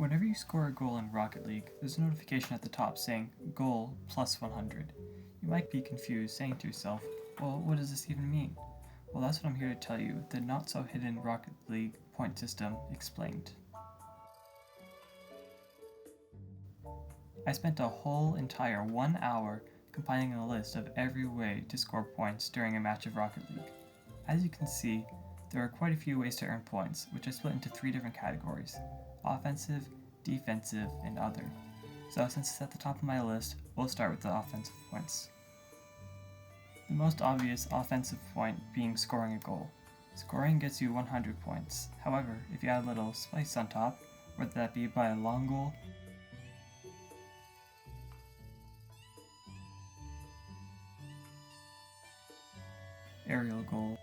Whenever you score a goal in Rocket League, there's a notification at the top saying goal plus 100. You might be confused, saying to yourself, well, what does this even mean? Well, that's what I'm here to tell you, the not so hidden Rocket League point system explained. I spent a whole entire 1 hour compiling a list of every way to score points during a match of Rocket League. As you can see, there are quite a few ways to earn points, which I split into 3 different categories: offensive, defensive, and other. So since it's at the top of my list, we'll start with the offensive points. The most obvious offensive point being scoring a goal. Scoring gets you 100 points. However, if you add a little spice on top, whether that be by a long goal, aerial goal,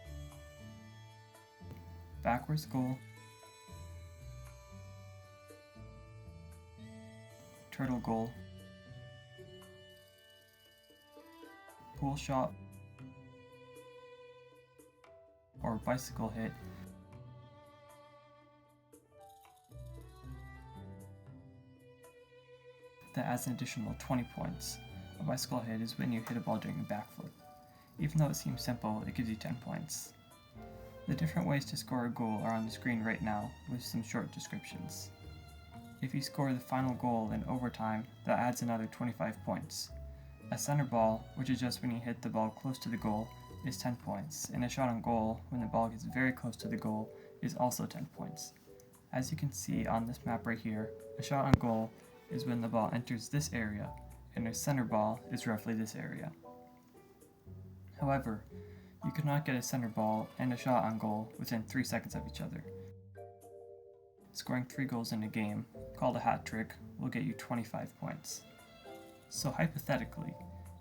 backwards goal, turtle goal, pool shot, or bicycle hit, that adds an additional 20 points. A bicycle hit is when you hit a ball doing a backflip. Even though it seems simple, it gives you 10 points. The different ways to score a goal are on the screen right now, with some short descriptions. If you score the final goal in overtime, that adds another 25 points. A center ball, which is just when you hit the ball close to the goal, is 10 points, and a shot on goal, when the ball gets very close to the goal, is also 10 points. As you can see on this map right here, a shot on goal is when the ball enters this area, and a center ball is roughly this area. However, you could not get a center ball and a shot on goal within 3 seconds of each other. Scoring 3 goals in a game, called a hat trick, will get you 25 points. So hypothetically,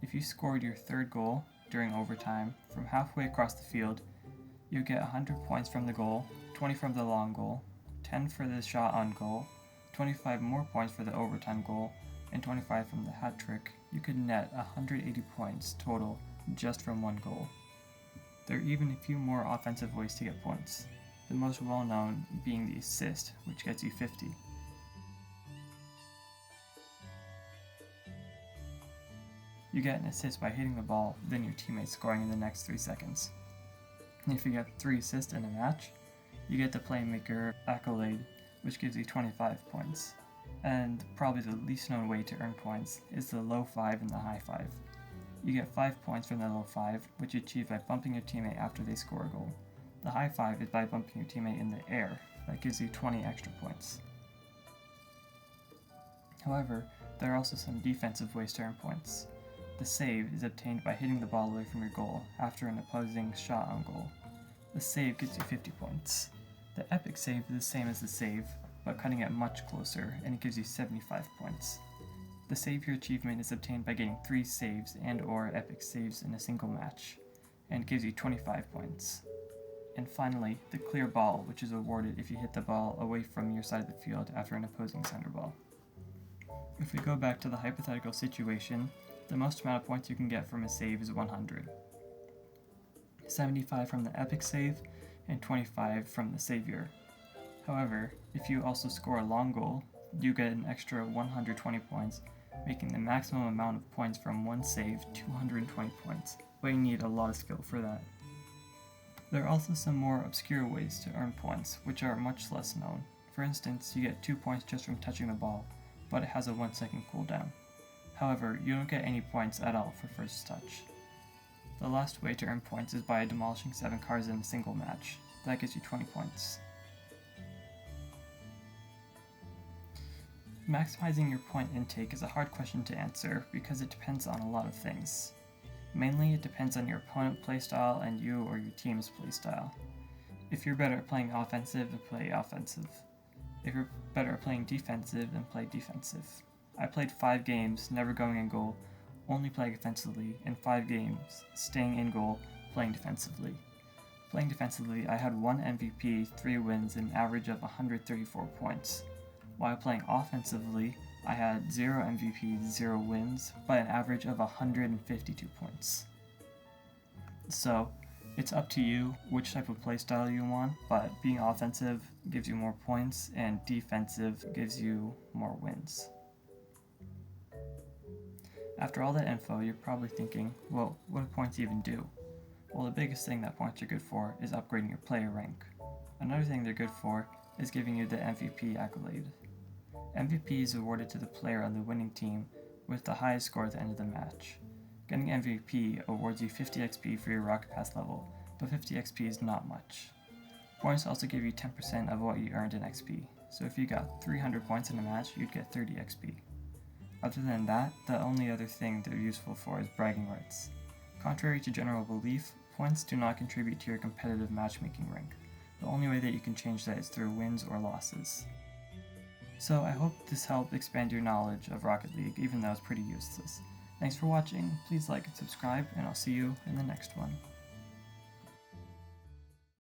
if you scored your 3rd goal during overtime from halfway across the field, you get 100 points from the goal, 20 from the long goal, 10 for the shot on goal, 25 more points for the overtime goal, and 25 from the hat trick. You could net 180 points total just from 1 goal. There are even a few more offensive ways to get points, the most well known being the assist, which gets you 50. You get an assist by hitting the ball, then your teammate scoring in the next 3 seconds. And if you get 3 assists in a match, you get the Playmaker accolade, which gives you 25 points. And probably the least known way to earn points is the low 5 and the high 5. You get 5 points from the low 5, which you achieve by bumping your teammate after they score a goal. The high 5 is by bumping your teammate in the air, that gives you 20 extra points. However, there are also some defensive ways to earn points. The save is obtained by hitting the ball away from your goal after an opposing shot on goal. The save gets you 50 points. The epic save is the same as the save, but cutting it much closer, and it gives you 75 points. The Savior achievement is obtained by getting 3 saves and or epic saves in a single match, and gives you 25 points. And finally, the clear ball, which is awarded if you hit the ball away from your side of the field after an opposing center ball. If we go back to the hypothetical situation, the most amount of points you can get from a save is 100. 75 from the epic save, and 25 from the Savior. However, if you also score a long goal, you get an extra 120 points, making the maximum amount of points from one save 220 points, but you need a lot of skill for that. There are also some more obscure ways to earn points, which are much less known. For instance, you get 2 points just from touching the ball, but it has a 1-second cooldown. However, you don't get any points at all for first touch. The last way to earn points is by demolishing 7 cars in a single match. That gives you 20 points. Maximizing your point intake is a hard question to answer because it depends on a lot of things. Mainly, it depends on your opponent playstyle and you or your team's playstyle. If you're better at playing offensive, then play offensive. If you're better at playing defensive, then play defensive. I played 5 games, never going in goal, only playing offensively, and 5 games, staying in goal, playing defensively. Playing defensively, I had 1 MVP, 3 wins, and an average of 134 points. While playing offensively, I had 0 MVPs, 0 wins, but an average of 152 points. So, It's up to you which type of playstyle you want, but being offensive gives you more points and defensive gives you more wins. After all that info, you're probably thinking, well, what do points even do? Well, the biggest thing that points are good for is upgrading your player rank. Another thing they're good for is giving you the MVP accolade. MVP is awarded to the player on the winning team with the highest score at the end of the match. Getting MVP awards you 50 XP for your Rocket Pass level, but 50 XP is not much. Points also give you 10% of what you earned in XP, so if you got 300 points in a match, you'd get 30 XP. Other than that, the only other thing they're useful for is bragging rights. Contrary to general belief, points do not contribute to your competitive matchmaking rank. The only way that you can change that is through wins or losses. So I hope this helped expand your knowledge of Rocket League, even though it's pretty useless. Thanks for watching, please like and subscribe, and I'll see you in the next one.